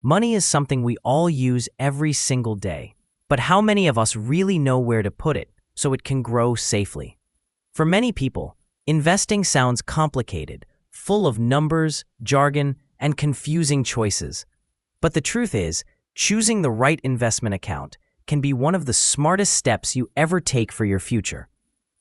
Money is something we all use every single day. But how many of us really know where to put it so it can grow safely? For many people, investing sounds complicated, full of numbers, jargon, and confusing choices. But the truth is, choosing the right investment account can be one of the smartest steps you ever take for your future.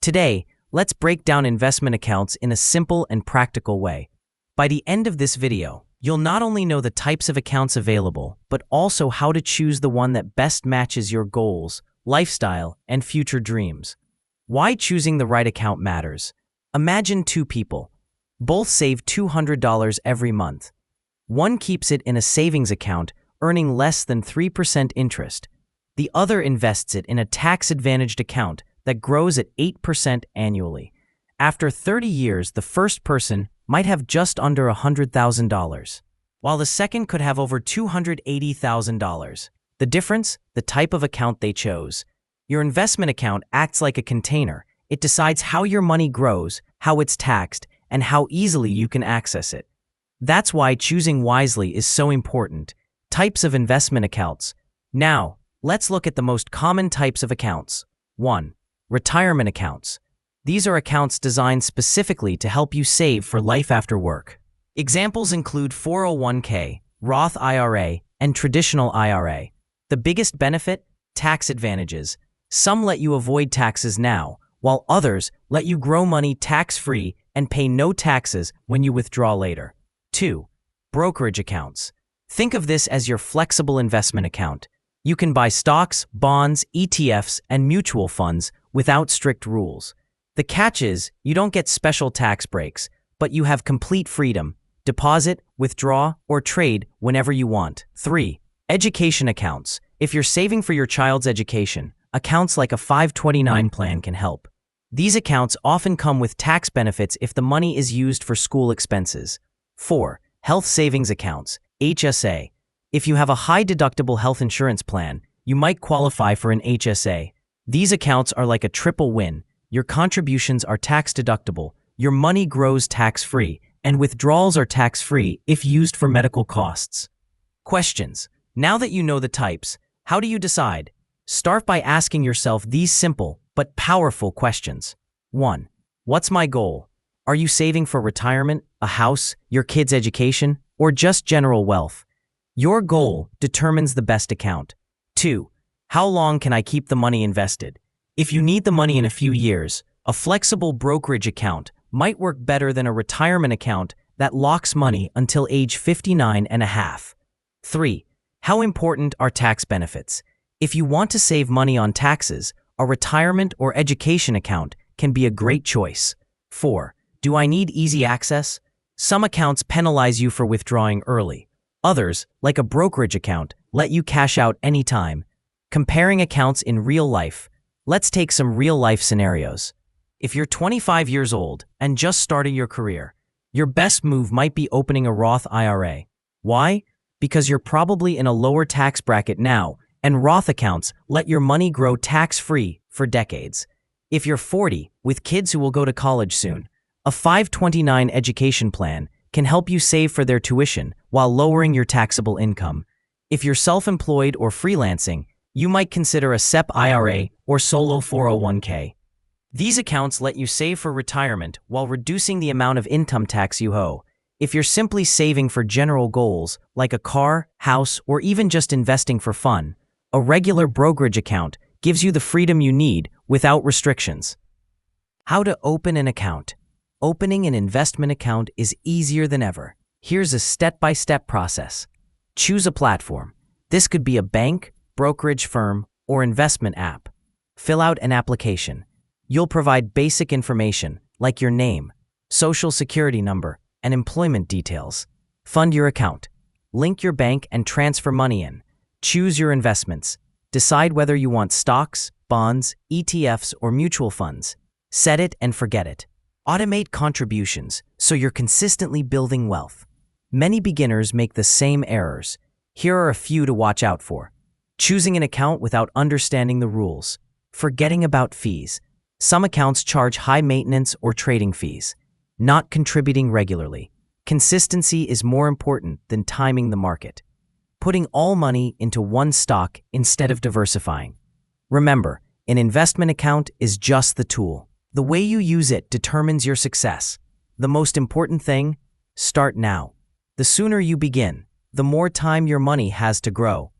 Today, let's break down investment accounts in a simple and practical way. By the end of this video, you'll not only know the types of accounts available, but also how to choose the one that best matches your goals, lifestyle, and future dreams. Why choosing the right account matters. Imagine two people. Both save $200 every month. One keeps it in a savings account, earning less than 3% interest. The other invests it in a tax-advantaged account that grows at 8% annually. After 30 years, the first person might have just under $100,000, while the second could have over $280,000. The difference? The type of account they chose. Your investment account acts like a container. It decides how your money grows, how it's taxed, and how easily you can access it. That's why choosing wisely is so important. Types of investment accounts. Now, let's look at the most common types of accounts. 1. Retirement accounts. These are accounts designed specifically to help you save for life after work. Examples include 401k, Roth IRA, and traditional IRA. The biggest benefit? Tax advantages. Some let you avoid taxes now, while others let you grow money tax-free and pay no taxes when you withdraw later. 2. Brokerage accounts. Think of this as your flexible investment account. You can buy stocks, bonds, ETFs, and mutual funds without strict rules. The catch is, you don't get special tax breaks, but you have complete freedom. Deposit, withdraw, or trade whenever you want. 3. Education accounts. If you're saving for your child's education, accounts like a 529 plan can help. These accounts often come with tax benefits if the money is used for school expenses. 4. Health savings accounts, HSA. If you have a high-deductible health insurance plan, you might qualify for an HSA. These accounts are like a triple win. Your contributions are tax-deductible, your money grows tax-free, and withdrawals are tax-free if used for medical costs. Questions. Now that you know the types, how do you decide? Start by asking yourself these simple but powerful questions. 1. What's my goal? Are you saving for retirement, a house, your kids' education, or just general wealth? Your goal determines the best account. 2. How long can I keep the money invested? If you need the money in a few years, a flexible brokerage account might work better than a retirement account that locks money until age 59 and a half. 3. How important are tax benefits? If you want to save money on taxes, a retirement or education account can be a great choice. 4. Do I need easy access? Some accounts penalize you for withdrawing early. Others, like a brokerage account, let you cash out anytime. Comparing accounts in real life. Let's take some real-life scenarios. If you're 25 years old and just started your career, your best move might be opening a Roth IRA. Why? Because you're probably in a lower tax bracket now, and Roth accounts let your money grow tax-free for decades. If you're 40, with kids who will go to college soon, a 529 education plan can help you save for their tuition while lowering your taxable income. If you're self-employed or freelancing, you might consider a SEP IRA or solo 401k. These accounts let you save for retirement while reducing the amount of income tax you owe. If you're simply saving for general goals, like a car, house, or even just investing for fun, a regular brokerage account gives you the freedom you need without restrictions. How to open an account. Opening an investment account is easier than ever. Here's a step-by-step process. Choose a platform. This could be a bank, brokerage firm, or investment app. Fill out an application. You'll provide basic information like your name, social security number, and employment details. Fund your account. Link your bank and transfer money in. Choose your investments. Decide whether you want stocks, bonds, ETFs, or mutual funds. Set it and forget it. Automate contributions so you're consistently building wealth. Many beginners make the same errors. Here are a few to watch out for. Choosing an account without understanding the rules. Forgetting about fees. Some accounts charge high maintenance or trading fees. Not contributing regularly. Consistency is more important than timing the market. putting all money into one stock instead of diversifying. Remember, an investment account is just the tool. The way you use it determines your success. The most important thing? Start now. The sooner you begin, the more time your money has to grow.